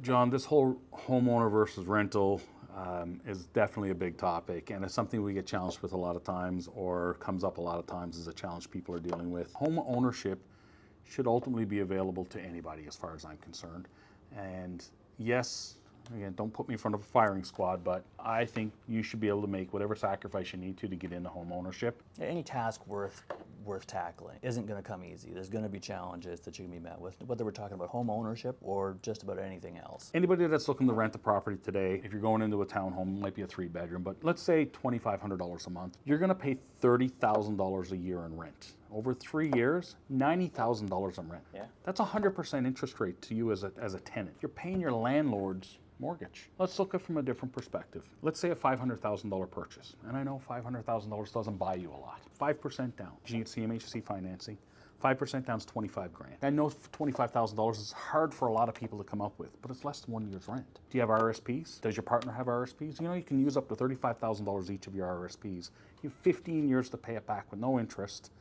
John, this whole homeowner versus rental is definitely a big topic, and it's something we get challenged with a lot of times, or comes up a lot of times as a challenge people are dealing with. Home ownership should ultimately be available to anybody as far as I'm concerned. And yes, again, don't put me in front of a firing squad, but I think you should be able to make whatever sacrifice you need to get into home ownership. Any task worth tackling isn't going to come easy. There's going to be challenges that you can be met with, whether we're talking about home ownership or just about anything else. Anybody that's looking to rent a property today, if you're going into a townhome, it might be a 3-bedroom, but let's say $2,500 a month, you're going to pay $30,000 a year in rent. Over 3 years, $90,000 in rent. Yeah. That's a 100% interest rate to you as a tenant. You're paying your landlord's mortgage. Let's look at it from a different perspective. Let's say a $500,000 purchase. And I know $500,000 doesn't buy you a lot. 5% down. You get CMHC financing. 5% down is $25,000. I know $25,000 is hard for a lot of people to come up with, but it's less than 1 year's rent. Do you have RSPs? Does your partner have RSPs? You know, you can use up to $35,000 each of your RSPs. You have 15 years to pay it back with no interest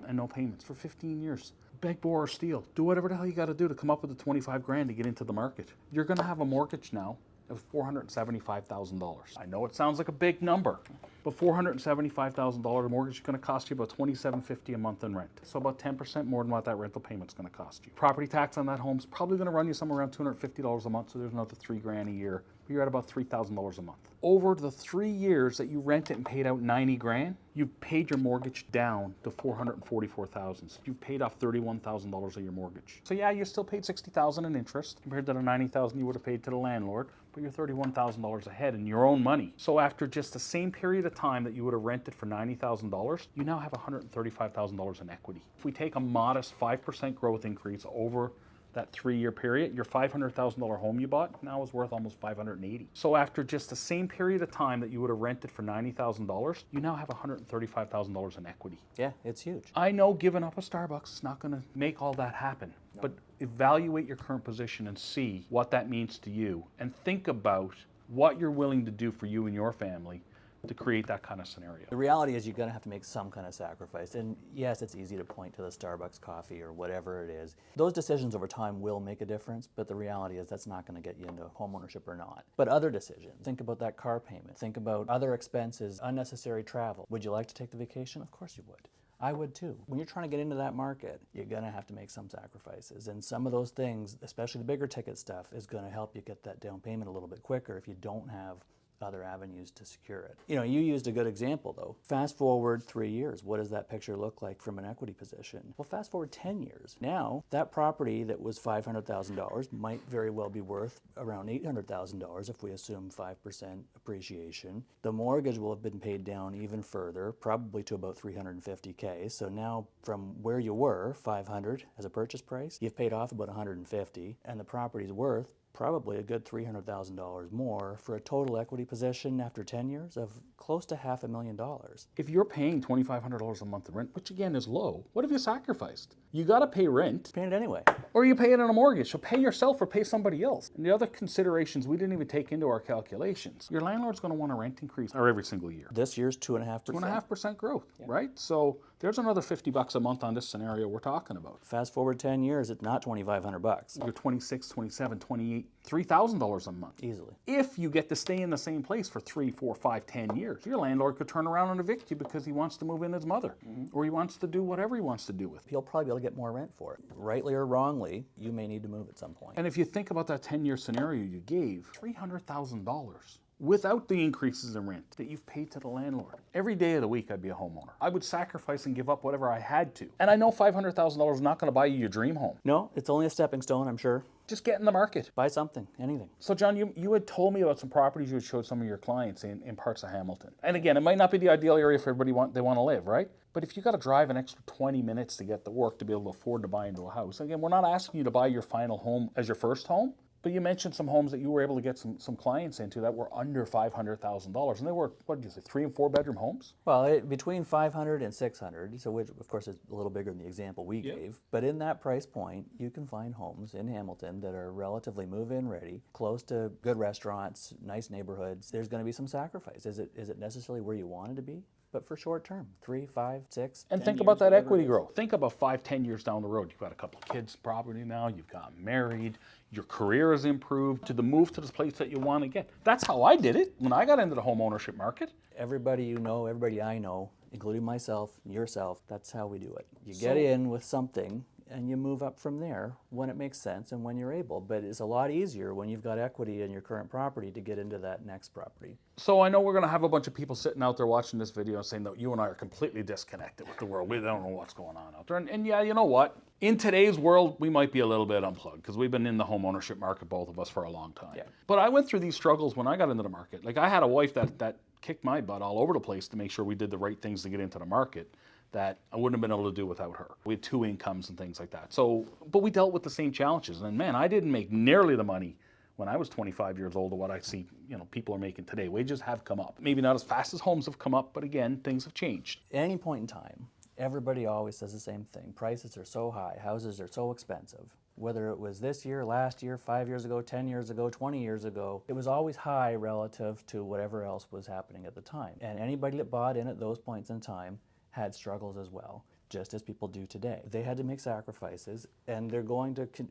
and no payments for 15 years. Beg, borrow, or steal. Do whatever the hell you got to do to come up with the $25,000 to get into the market. You're going to have a mortgage now of $475,000. I know it sounds like a big number, but $475,000 mortgage is going to cost you about $2,750 a month in rent. So about 10% more than what that rental payment's going to cost you. Property tax on that home's probably going to run you somewhere around $250 a month, so there's another $3,000 a year. You're at about $3,000 a month. Over the 3 years that you rent it and paid out $90,000, you've paid your mortgage down to $444,000. So you've paid off $31,000 of your mortgage. So yeah, you still paid $60,000 in interest compared to the $90,000 you would have paid to the landlord, but you're $31,000 ahead in your own money. So after just the same period of time that you would have rented for $90,000, you now have $135,000 in equity. If we take a modest 5% growth increase over that 3-year period, your $500,000 home you bought now is worth almost $580,000. So after just the same period of time that you would have rented for $90,000, you now have $135,000 in equity. Yeah, it's huge. I know giving up a Starbucks is not going to make all that happen, but evaluate your current position and see what that means to you, and think about what you're willing to do for you and your family to create that kind of scenario. The reality is you're going to have to make some kind of sacrifice. And yes, it's easy to point to the Starbucks coffee or whatever it is. Those decisions over time will make a difference, but the reality is that's not going to get you into homeownership or not. But other decisions, think about that car payment, think about other expenses, unnecessary travel. Would you like to take the vacation? Of course you would. I would too. When you're trying to get into that market, you're going to have to make some sacrifices. And some of those things, especially the bigger ticket stuff, is going to help you get that down payment a little bit quicker if you don't have other avenues to secure it. You know, you used a good example though. Fast forward 3 years, what does that picture look like from an equity position? Well, fast forward 10 years. Now, that property that was $500,000 might very well be worth around $800,000 if we assume 5% appreciation. The mortgage will have been paid down even further, probably to about $350K. So now from where you were, $500 as a purchase price, you've paid off about $150, and the property's worth probably a good $300,000 more for a total equity position after 10 years of close to $500,000. If you're paying $2,500 a month in rent, which again is low, what have you sacrificed? You got to pay rent. Paying it anyway. Or you pay it on a mortgage, so pay yourself or pay somebody else. And the other considerations we didn't even take into our calculations. Your landlord's going to want a rent increase every single year. This year's 2.5%. 2.5% growth, right? So there's another $50 a month on this scenario we're talking about. Fast forward 10 years, it's not $2,500. You're 26, 27, 28, $3,000 a month. Easily. If you get to stay in the same place for 3, 4, 5, 10 years, your landlord could turn around and evict you because he wants to move in his mother, or he wants to do whatever he wants to do with it. He'll probably be able to get more rent for it. Rightly or wrongly, you may need to move at some point. And if you think about that 10-year scenario you gave, $300,000 without the increases in rent that you've paid to the landlord. Every day of the week I'd be a homeowner. I would sacrifice and give up whatever I had to. And I know $500,000 is not going to buy you your dream home. No, it's only a stepping stone, I'm sure. Just get in the market. Buy something, anything. So John, you had told me about some properties you had showed some of your clients in parts of Hamilton. And again, it might not be the ideal area for everybody they want to live, right? But if you got to drive an extra 20 minutes to get to work to be able to afford to buy into a house, again, we're not asking you to buy your final home as your first home. But you mentioned some homes that you were able to get some clients into that were under $500,000, and they were, what did you say, 3 and 4 bedroom homes? Well, between 500 and 600, so which of course is a little bigger than the example we gave. But in that price point, you can find homes in Hamilton that are relatively move-in ready, close to good restaurants, nice neighborhoods. There's going to be some sacrifice. Is it necessarily where you wanted to be? but for short term, 3, 5, 6. And 10 think about years, that whatever it equity is. growth. Think about 5, 10 years down the road. You've got a couple of kids property now, you've gotten married, your career has improved to the move to the place that you want to get. That's how I did it when I got into the home ownership market. Everybody you know, everybody I know, including myself, yourself, that's how we do it. You get in with something and you move up from there when it makes sense and when you're able. But it's a lot easier when you've got equity in your current property to get into that next property. So I know we're going to have a bunch of people sitting out there watching this video saying that you and I are completely disconnected with the world. We don't know what's going on out there. And yeah, you know what? In today's world, we might be a little bit unplugged because we've been in the home ownership market, both of us, for a long time. Yeah. But I went through these struggles when I got into the market. Like, I had a wife that kicked my butt all over the place to make sure we did the right things to get into the market that I wouldn't have been able to do without her. We had 2 incomes and things like that. So, but we dealt with the same challenges. And man, I didn't make nearly the money when I was 25 years old of what I see, people are making today. Wages have come up. Maybe not as fast as homes have come up, but again, things have changed. At any point in time, everybody always says the same thing. Prices are so high, houses are so expensive. Whether it was this year, last year, 5 years ago, 10 years ago, 20 years ago, it was always high relative to whatever else was happening at the time. And anybody that bought in at those points in time had struggles as well, just as people do today. They had to make sacrifices, and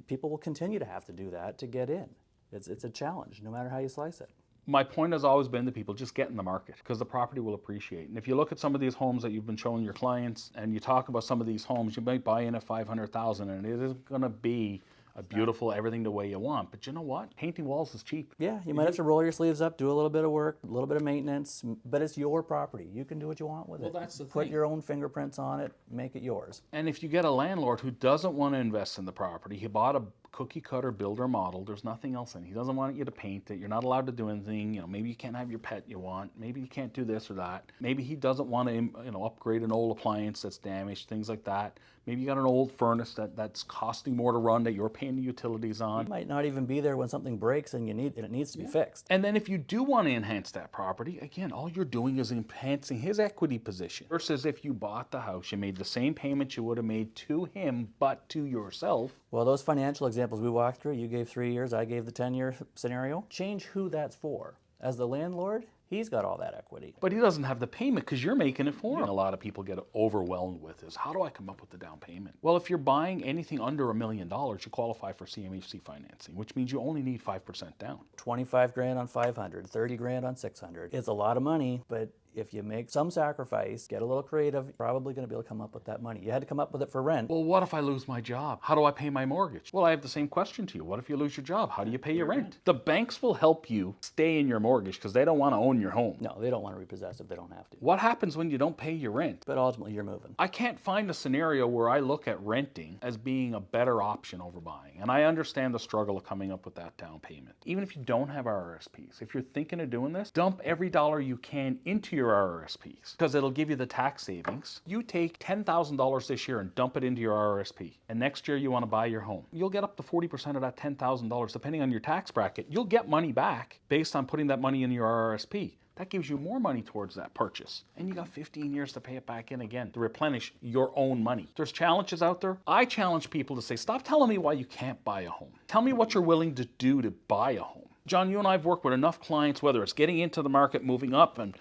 people will continue to have to do that to get in. It's a challenge, no matter how you slice it. My point has always been to people, just get in the market because the property will appreciate. And if you look at some of these homes that you've been showing your clients and you talk about some of these homes, you might buy in at $500,000 and it isn't going to be a beautiful everything the way you want. But you know what? Painting walls is cheap. Yeah, you might have to roll your sleeves up, do a little bit of work, a little bit of maintenance, but it's your property. You can do what you want with it. Well, that's the Put thing. your own fingerprints on it, make it yours. And if you get a landlord who doesn't want to invest in the property, he bought a cookie cutter builder model, there's nothing else in it. He doesn't want you to paint it. You're not allowed to do anything. Maybe you can't have your pet you want. Maybe you can't do this or that. Maybe he doesn't want to, upgrade an old appliance that's damaged, things like that. Maybe you got an old furnace that's costing more to run that you're paying the utilities on. You might not even be there when something breaks and it needs to be fixed. And then if you do want to enhance that property, again, all you're doing is enhancing his equity position. Versus if you bought the house, you made the same payment you would have made to him, but to yourself. Well, those financial examples we walked through, you gave 3 years, I gave the 10-year scenario. Change who that's for. As the landlord, he's got all that equity. But he doesn't have the payment because you're making it for him. A lot of people get overwhelmed with is, how do I come up with the down payment? Well, if you're buying anything under $1 million, you qualify for CMHC financing, which means you only need 5% down. 25 grand on 500, 30 grand on 600. It's a lot of money, but if you make some sacrifice, get a little creative, you're probably going to be able to come up with that money. You had to come up with it for rent. Well, what if I lose my job? How do I pay my mortgage? Well, I have the same question to you. What if you lose your job? How do you pay your rent? The banks will help you stay in your mortgage because they don't want to own your home. No, they don't want to repossess if they don't have to. What happens when you don't pay your rent? But ultimately, you're moving. I can't find a scenario where I look at renting as being a better option over buying. And I understand the struggle of coming up with that down payment. Even if you don't have RRSPs, if you're thinking of doing this, dump every dollar you can into your RRSPs because it'll give you the tax savings. You take $10,000 this year and dump it into your RRSP. And next year you want to buy your home. You'll get up to 40% of that $10,000 depending on your tax bracket. You'll get money back based on putting that money in your RRSP. That gives you more money towards that purchase. And you got 15 years to pay it back in again to replenish your own money. There's challenges out there. I challenge people to say, stop telling me why you can't buy a home. Tell me what you're willing to do to buy a home. John, you and I have worked with enough clients, whether it's getting into the market, moving up and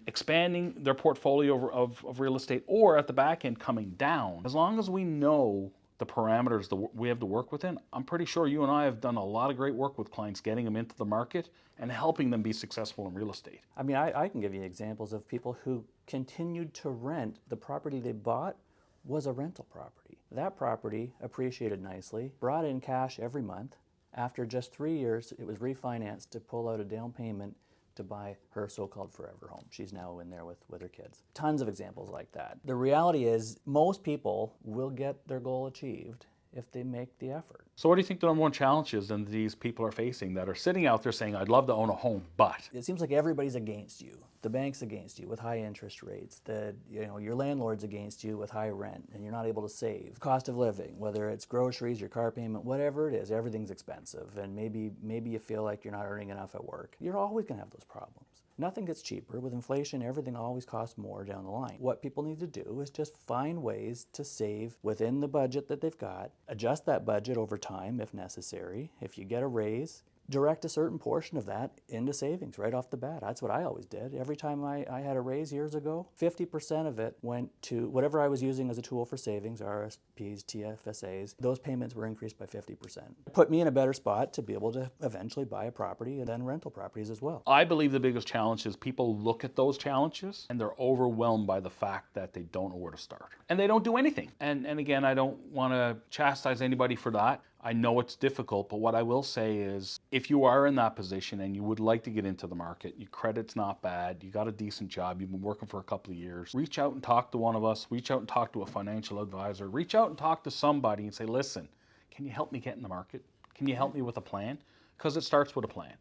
expanding their portfolio of real estate, or at the back end coming down. As long as we know the parameters that we have to work within, I'm pretty sure you and I have done a lot of great work with clients, getting them into the market and helping them be successful in real estate. I mean, I can give you examples of people who continued to rent. The property they bought was a rental property. That property appreciated nicely, brought in cash every month. After just 3 years, it was refinanced to pull out a down payment to buy her so-called forever home. She's now in there with her kids. Tons of examples like that. The reality is most people will get their goal achieved if they make the effort. So what do you think the number one challenge is that these people are facing that are sitting out there saying, I'd love to own a home, but? It seems like everybody's against you. The bank's against you with high interest rates. Your landlord's against you with high rent and you're not able to save. Cost of living, whether it's groceries, your car payment, whatever it is, everything's expensive. And maybe you feel like you're not earning enough at work. You're always gonna have those problems. Nothing gets cheaper. With inflation, everything always costs more down the line. What people need to do is just find ways to save within the budget that they've got, adjust that budget over time if necessary. If you get a raise, direct a certain portion of that into savings right off the bat. That's what I always did. Every time I had a raise years ago, 50% of it went to whatever I was using as a tool for savings, RSPs, TFSAs. Those payments were increased by 50%. Put me in a better spot to be able to eventually buy a property and then rental properties as well. I believe the biggest challenge is people look at those challenges and they're overwhelmed by the fact that they don't know where to start. And they don't do anything. And again, I don't want to chastise anybody for that. I know it's difficult, but what I will say is if you are in that position and you would like to get into the market, your credit's not bad, you got a decent job, you've been working for a couple of years, reach out and talk to one of us, reach out and talk to a financial advisor, reach out and talk to somebody and say, listen, can you help me get in the market? Can you help me with a plan? Because it starts with a plan.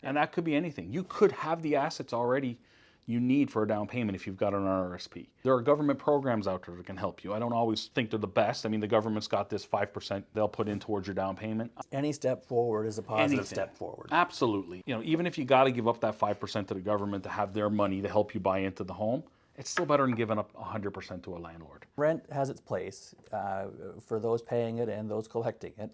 And that could be anything. You could have the assets already you need for a down payment if you've got an RRSP. There are government programs out there that can help you. I don't always think they're the best. I mean, the government's got this 5% they'll put in towards your down payment. Any step forward is a positive Anything. step forward. Absolutely. You know, even if you got to give up that 5% to the government to have their money to help you buy into the home, it's still better than giving up 100% to a landlord. Rent has its place for those paying it and those collecting it.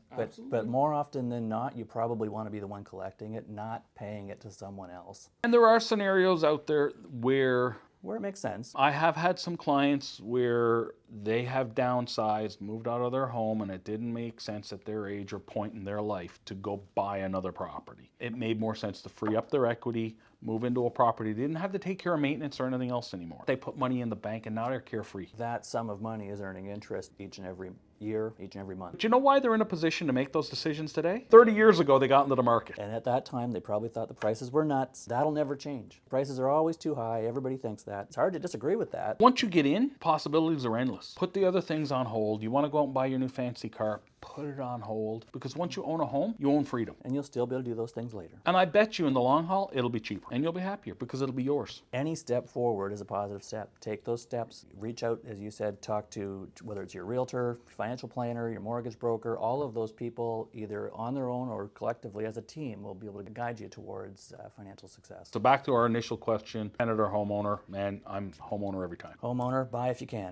But more often than not, you probably want to be the one collecting it, not paying it to someone else. And there are scenarios out there where it makes sense. I have had some clients where they have downsized, moved out of their home, and it didn't make sense at their age or point in their life to go buy another property. It made more sense to free up their equity, move into a property. They didn't have to take care of maintenance or anything else anymore. They put money in the bank and now they're carefree. That sum of money is earning interest each and every year, each and every month. Do you know why they're in a position to make those decisions today? 30 years ago, they got into the market. And at that time, they probably thought the prices were nuts. That'll never change. Prices are always too high. Everybody thinks that. It's hard to disagree with that. Once you get in, possibilities are endless. Put the other things on hold. You want to go out and buy your new fancy car, put it on hold. Because once you own a home, you own freedom. And you'll still be able to do those things later. And I bet you in the long haul, it'll be cheaper. And you'll be happier because it'll be yours. Any step forward is a positive step. Take those steps. Reach out, as you said, talk to whether it's your realtor, financial planner, your mortgage broker. All of those people, either on their own or collectively as a team, will be able to guide you towards financial success. So back to our initial question, tenant or homeowner, man, I'm homeowner every time. Homeowner, buy if you can.